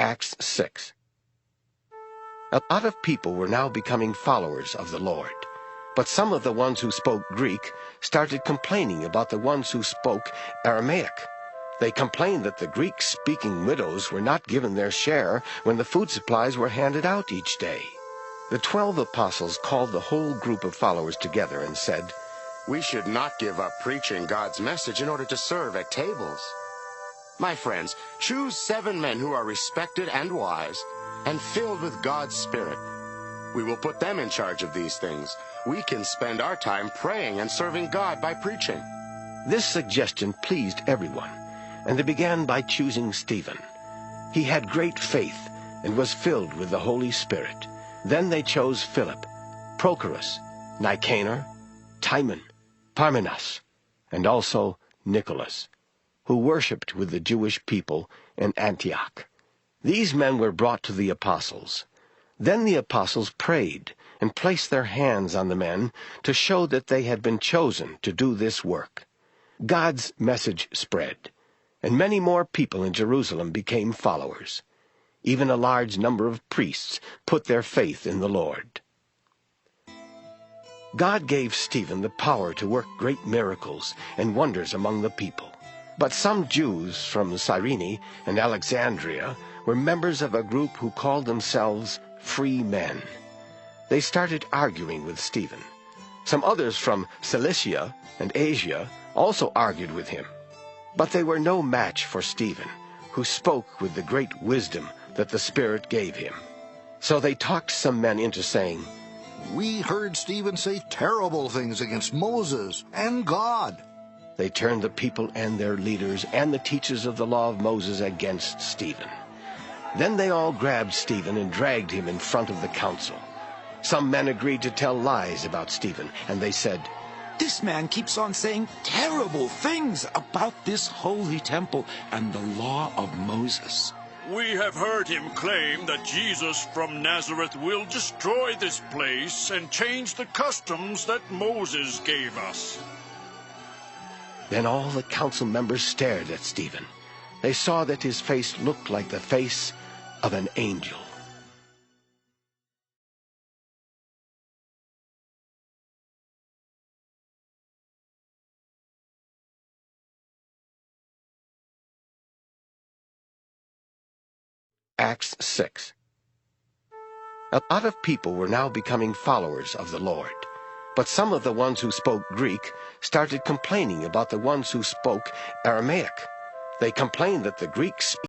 Acts 6. A lot of people were now becoming followers of the Lord. But some of the ones who spoke Greek started complaining about the ones who spoke Aramaic. They complained that the Greek-speaking widows were not given their share when the food supplies were handed out each day. The 12 apostles called the whole group of followers together and said, "We should not give up preaching God's message in order to serve at tables. My friends, choose 7 men who are respected and wise and filled with God's Spirit. We will put them in charge of these things. We can spend our time praying and serving God by preaching." This suggestion pleased everyone, and they began by choosing Stephen. He had great faith and was filled with the Holy Spirit. Then they chose Philip, Prochorus, Nicanor, Timon, Parmenas, and also Nicholas, who worshipped with the Jewish people in Antioch. These men were brought to the apostles. Then the apostles prayed and placed their hands on the men to show that they had been chosen to do this work. God's message spread, and many more people in Jerusalem became followers. Even a large number of priests put their faith in the Lord. God gave Stephen the power to work great miracles and wonders among the people. But some Jews from Cyrene and Alexandria were members of a group who called themselves free men. They started arguing with Stephen. Some others from Cilicia and Asia also argued with him. But they were no match for Stephen, who spoke with the great wisdom that the Spirit gave him. So they talked some men into saying, "We heard Stephen say terrible things against Moses and God." They turned the people and their leaders and the teachers of the law of Moses against Stephen. Then they all grabbed Stephen and dragged him in front of the council. Some men agreed to tell lies about Stephen, and they said, "This man keeps on saying terrible things about this holy temple and the law of Moses. We have heard him claim that Jesus from Nazareth will destroy this place and change the customs that Moses gave us." Then all the council members stared at Stephen. They saw that his face looked like the face of an angel. Acts 6. A lot of people were now becoming followers of the Lord. But some of the ones who spoke Greek started complaining about the ones who spoke Aramaic. They complained that the Greeks